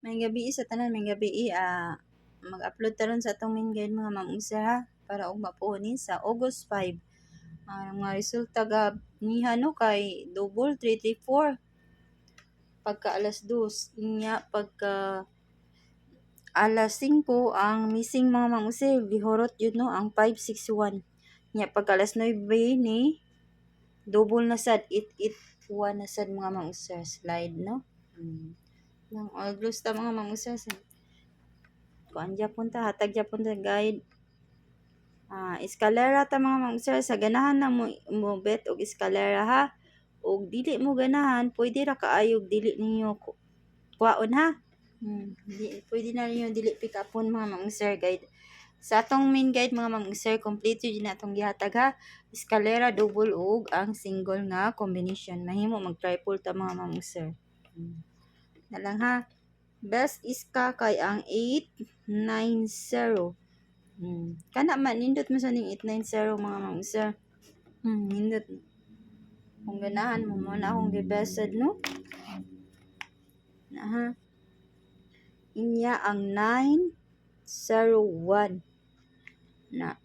May gabi sa tanan, may gabi mag-upload taron sa atong main guide mga ma'am-usa ha para og mapuhonin sa August 5. Ang mga resulta gab niha no kay double 334 pagka alas 2 inya pagka alas 5 ang missing mga ma'am-usa gihorot yun no ang 561 nya pagka alas 9 ni double na sad 881 na sad mga ma'am-usa slide no. Yang algos ta mga ma'am-usa kuan japon ta hatag japon ta guide. Eskalera ta mga ma'am-sir sa ganahan na mo bet og eskalera ha. Og dili mo ganahan, pwede ra kaayog dili ninyo kuwaon ha. Pwede na ninyo dili pick upon mga ma'am-sir guide. Sa atong main guide mga ma'am-sir, complete yun na atong gihatag ha. Eskalera, double og ang single nga combination. Mahimo mag-triple ta mga ma'am-sir. Na lang ha. Best iska kay ang 890. Kana man nindot mo sa ning 890 mga ma'am-sir. Nindot. Kung ganahan mo na akong gibesed no. Na ha. Inya ang 901. Na.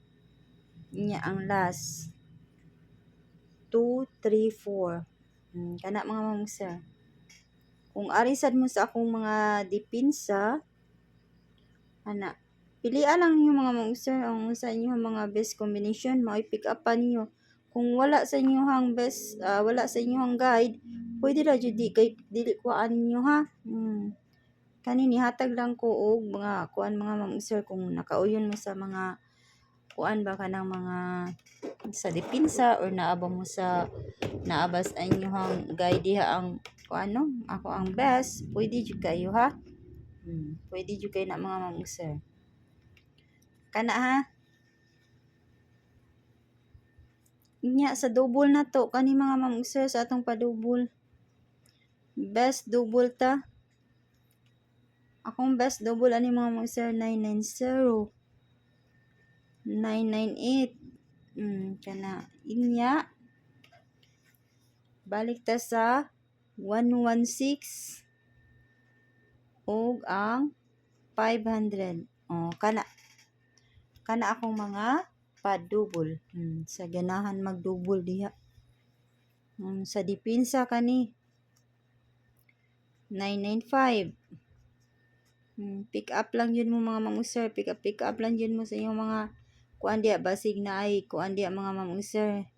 Inya ang last 234. Kana mga ma'am-sir. Kung arisad mo sa akong mga dipinsa, ana, pilian lang niyo mga ma'am-sir ang sa inyong mga best combination, pick up pa niyo. Kung wala sa inyong best, wala sa inyong guide, pwede ra jud dili kuan niyo ha. Kani nihatag lang ko og mga kuan mga ma'am-sir kung nakauyon mo sa mga kuan ba kanang mga sa dipinsa or naaba mo sa naabas inyong guide diha ang kuano ako ang best, pwede jud kayo ha. Pwede jud kayo na mga ma'am-sir. Kana ha. Inya sa double na to kani mga ma'am-sir sa atong pa-double. Best double ta. Akong best double ani mga ma'am-sir 990. 998. Kana inya. Balik ta sa 116 og ang 500. Kana akong mga pa-double. Sa ganahan mag-double diha. Sa dipinsa kani 995. Pick up lang yun mo mga ma'am-sir. Pick up lang yun mo sa inyong mga kuan diha basig na ay kuan diha mga ma'am-sir.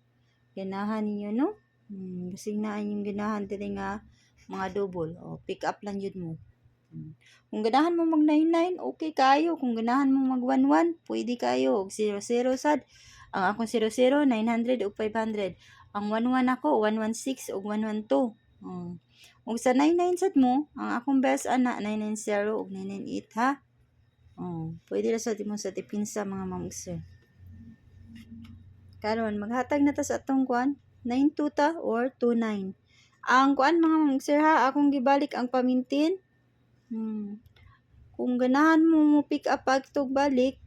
Ganahan niyo no? Basig na inyong ganahan diri nga mga double. Pick up lang yun mo. Kung ganahan mo mag 99, okay kayo. Kung ganahan mo mag 11, pwede kayo. Og 00 sad. Ang akong 00, 900 ug 500. Ang 11 ako, 116 ug 112. Ug sa 99 sad mo, ang akong best ana 990 ug 998 ha. Pwede ra sa mo sa dipinsa mga ma'am-sir. Karon maghatag na ta sa atong kuan 92 ta or 29. Ang kuan mga ma'am-sir ha, akong gibalik ang pamintin. Kung ganahan mo pick up pagtog balik,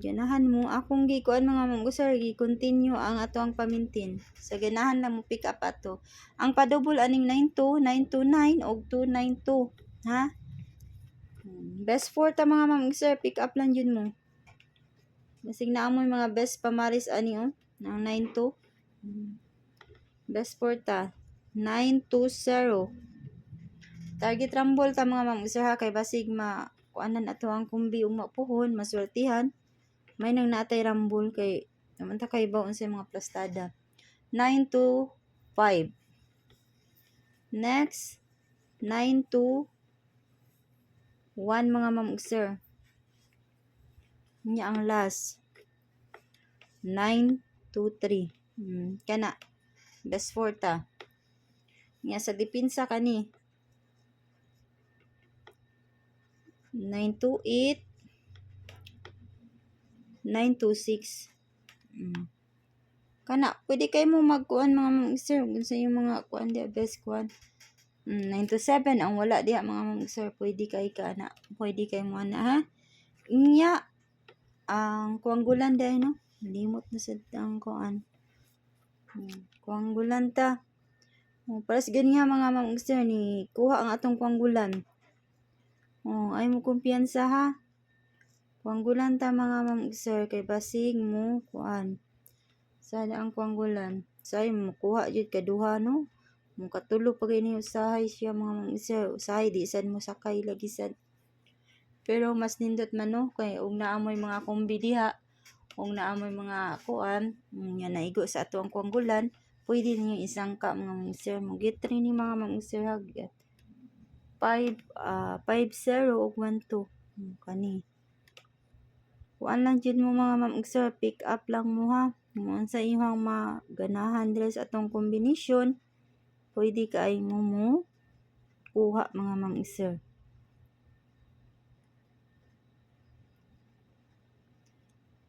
ganahan mo akong gikuan mga ma'am-sir, gi-continue ang ato ang pamintin. Sa ganahan lang mo pick up ato. Ang pa-double aning 92, 929 og 292, ha? Best 4 ta mga ma'am-sir, pick up lang yun mo. Basig na amoy mga best pamaris ani ang 92. Best 4 ta 920. Target rumble ta mga ma'am-sir ha kay basig kuanan ato ang kumbi ug mapuhon, maswertihan. May nang natay rumble kay naman ta kay baon sa mga plastada. 925. Next 921 mga ma'am-sir. Nya ang last 923. Kana best 4 ta. Nya sa dipinsa kani 928, 926. Kana pwede kay mo magkuan mga ma'am-sir sa yung mga kuan di best kuan. 927 ang wala diha mga ma'am-sir, pwede kay kana, pwede kay mo ana ha. Inya ang kuanggulan dai no. Limot na sad ang kuan. Kuanggulan ta. Paras gani nga mga ma'am-sir ni kuha ang atong kuanggulan. Oh, ay mo kumpiyansa ha. Kuanggulan ta mga ma'am ug sir kay basig mo kuan. Sada ang kuanggulan. Say mo kuha jud ka duha no. Mo katulog pag ini usahay siya mga ma'am ug sir. Usahay di sad mo sakay lagi sad. Pero mas nindot man no kay ug naamoy mga kumbi diha. Ug naamoy mga kuan nga naigo sa ato ang kuanggulan. Pwede ninyo isangka mga ma'am ug sir. Mo get ni mga ma'am ug sir ha. 50 ug 12. Kani. Kuan lang jud mo mga ma'am ug sir, pick up lang mo ha. Kung unsa imong maganahan diri sa atong kombinasyon, pwede kaay mo kuha mga ma'am ug sir.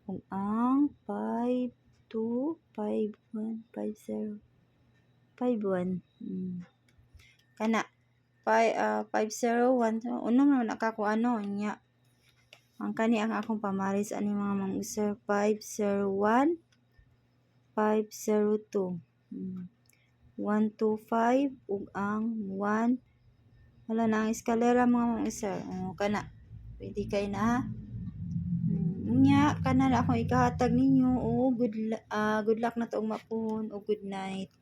Kung ang 525150 51 kana 501 unom na nakakuano nya. Ang kani ang akong pamaris ani mga ma'am ug sir 501 502 125 ug ang 1 wala na ang eskalera mga ma'am ug sir. Kana pwede kay na ha. Nya kana na akong ikahatag ninyo. Good luck na to mapuhon o good night.